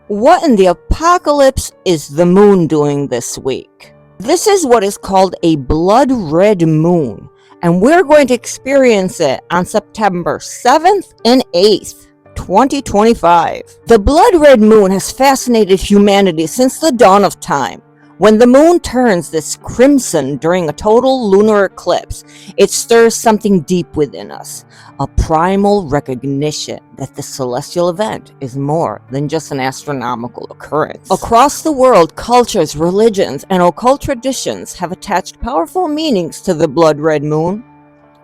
What in the apocalypse is the moon doing this week? This is what is called a blood red moon, and we're going to experience it on September 7th and 8th, 2025. The blood red moon has fascinated humanity since the dawn of time. When the moon turns this crimson during a total lunar eclipse, it stirs something deep within us, a primal recognition that the celestial event is more than just an astronomical occurrence. Across the world, cultures, religions, and occult traditions have attached powerful meanings to the blood red moon.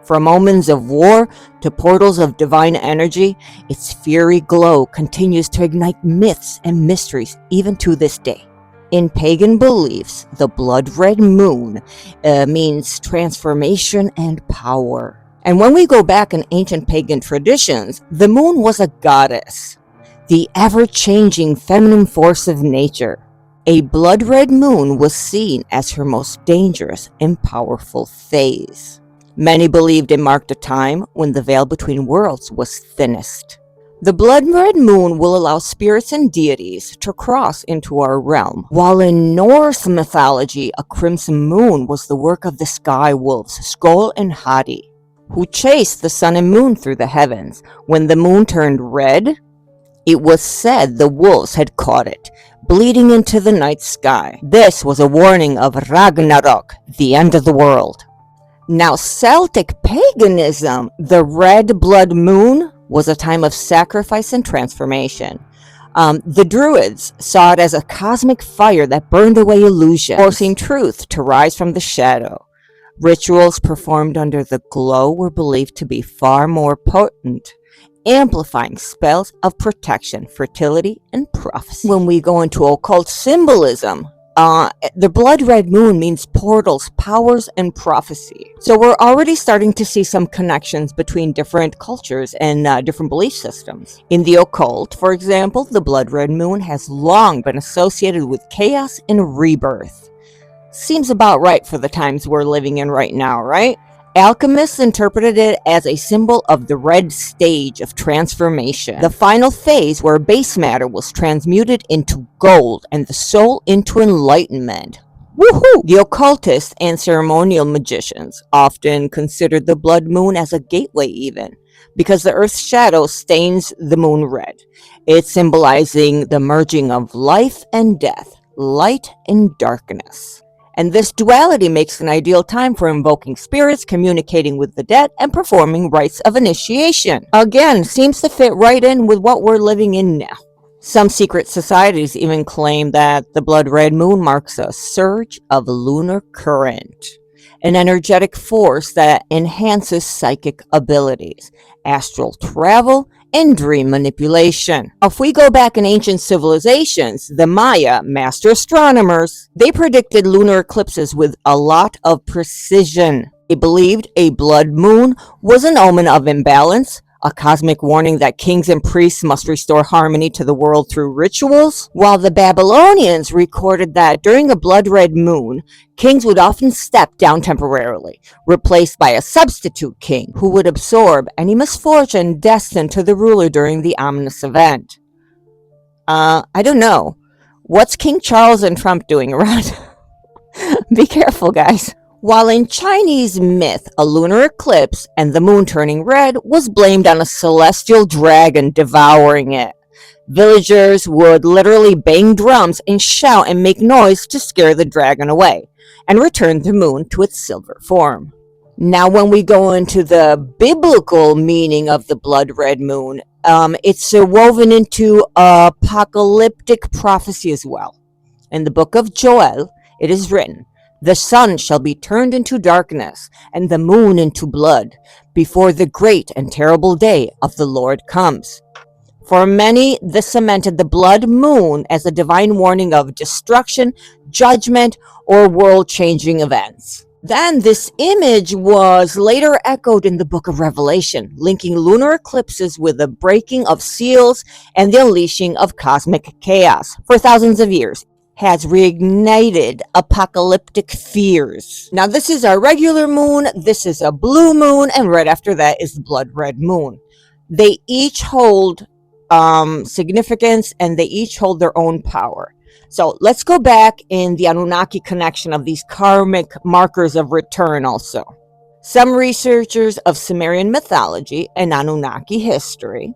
From omens of war to portals of divine energy, its fiery glow continues to ignite myths and mysteries even to this day. In pagan beliefs, the blood red moon means transformation and power. And when we go back in ancient pagan traditions, the moon was a goddess, the ever-changing feminine force of nature. A blood red moon was seen as her most dangerous and powerful phase. Many believed it marked a time when the veil between worlds was thinnest. The blood red moon will allow spirits and deities to cross into our realm. While in Norse mythology, a crimson moon was the work of the sky wolves, Skoll and Hati, who chased the sun and moon through the heavens. When the moon turned red, it was said the wolves had caught it, bleeding into the night sky. This was a warning of Ragnarok, the end of the world. Now, Celtic paganism, the red blood moon, was a time of sacrifice and transformation. The Druids saw it as a cosmic fire that burned away illusion, forcing truth to rise from the shadow. Rituals performed under the glow were believed to be far more potent, amplifying spells of protection, fertility, and prophecy. When we go into occult symbolism, the blood red moon means portals, powers, and prophecy. So we're already starting to see some connections between different cultures and different belief systems. In the occult, for example, the blood red moon has long been associated with chaos and rebirth. Seems about right for the times we're living in right now, right? Alchemists interpreted it as a symbol of the red stage of transformation, the final phase where base matter was transmuted into gold and the soul into enlightenment. Woohoo! The occultists and ceremonial magicians often considered the blood moon as a gateway even, because the earth's shadow stains the moon red. It's symbolizing the merging of life and death, light and darkness. And this duality makes an ideal time for invoking spirits, communicating with the dead, and performing rites of initiation. Again, seems to fit right in with what we're living in now. Some secret societies even claim that the blood red moon marks a surge of lunar current, an energetic force that enhances psychic abilities, astral travel, and dream manipulation. If we go back in ancient civilizations, the Maya, master astronomers, they predicted lunar eclipses with a lot of precision. They believed a blood moon was an omen of imbalance, a cosmic warning that kings and priests must restore harmony to the world through rituals, while the Babylonians recorded that during a blood red moon, kings would often step down temporarily, replaced by a substitute king who would absorb any misfortune destined to the ruler during the ominous event. I don't know. What's King Charles and Trump doing around? Be careful, guys. While in Chinese myth, a lunar eclipse and the moon turning red was blamed on a celestial dragon devouring it. Villagers would literally bang drums and shout and make noise to scare the dragon away and return the moon to its silver form. Now, when we go into the biblical meaning of the blood red moon, it's woven into apocalyptic prophecy as well. In the book of Joel, it is written, "The sun shall be turned into darkness, and the moon into blood, before the great and terrible day of the Lord comes." For many, this cemented the blood moon as a divine warning of destruction, judgment, or world-changing events. Then this image was later echoed in the book of Revelation, linking lunar eclipses with the breaking of seals and the unleashing of cosmic chaos. For thousands of years, has reignited apocalyptic fears. Now, this is our regular moon, this is a blue moon, and right after that is the blood red moon. They each hold significance, and they each hold their own power. So let's go back in the Anunnaki connection of these karmic markers of return also. Some researchers of Sumerian mythology and Anunnaki history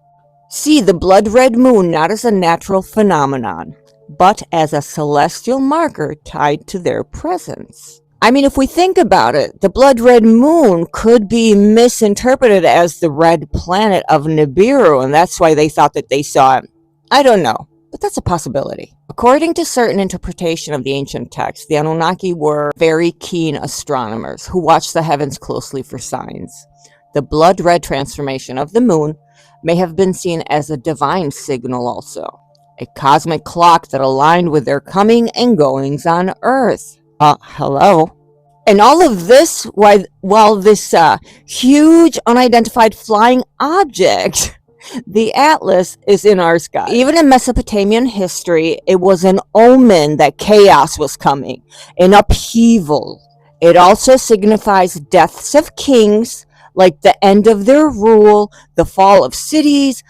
see the blood red moon not as a natural phenomenon, but as a celestial marker tied to their presence. I mean, if we think about it, the blood red moon could be misinterpreted as the red planet of Nibiru, and that's why they thought that they saw it. I don't know, but that's a possibility. According to certain interpretation of the ancient texts, the Anunnaki were very keen astronomers who watched the heavens closely for signs. The blood red transformation of the moon may have been seen as a divine signal also, a cosmic clock that aligned with their coming and goings on Earth. Hello. And all of this while this huge unidentified flying object, the Atlas, is in our sky. Even in Mesopotamian history, it was an omen that chaos was coming, an upheaval. It also signifies deaths of kings, like the end of their rule, the fall of cities,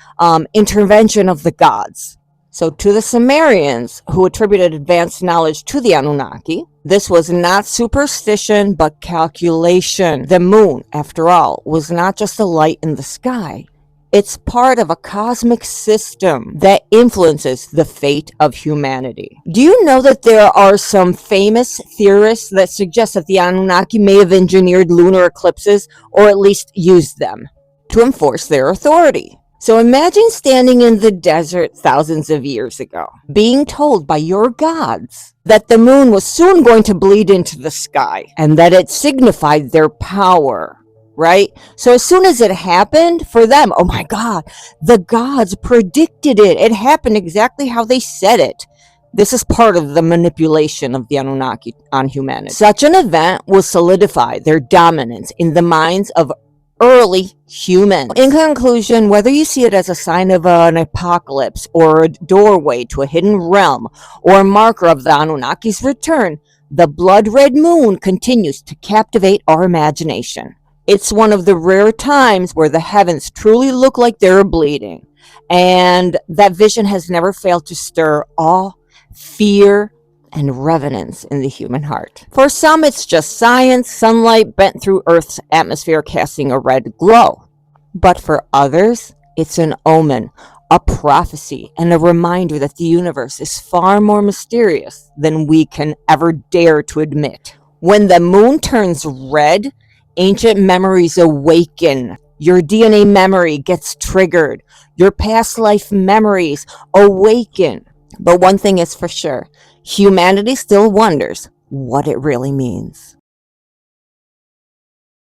intervention of the gods. So to the Sumerians, who attributed advanced knowledge to the Anunnaki, this was not superstition, but calculation. The moon, after all, was not just a light in the sky. It's part of a cosmic system that influences the fate of humanity. Do you know that there are some famous theorists that suggest that the Anunnaki may have engineered lunar eclipses, or at least used them, to enforce their authority? So imagine standing in the desert thousands of years ago, being told by your gods that the moon was soon going to bleed into the sky, and that it signified their power, right? So as soon as it happened for them, oh my God, the gods predicted it. It happened exactly how they said it. This is part of the manipulation of the Anunnaki on humanity. Such an event will solidify their dominance in the minds of early humans. In conclusion, whether you see it as a sign of an apocalypse, or a doorway to a hidden realm, or a marker of the Anunnaki's return, the blood red moon continues to captivate our imagination. It's one of the rare times where the heavens truly look like they're bleeding, and that vision has never failed to stir awe, fear, and reverence in the human heart. For some, it's just science, sunlight bent through Earth's atmosphere casting a red glow. But for others, it's an omen, a prophecy, and a reminder that the universe is far more mysterious than we can ever dare to admit. When the moon turns red, ancient memories awaken. Your DNA memory gets triggered. Your past life memories awaken. But one thing is for sure, humanity still wonders what it really means.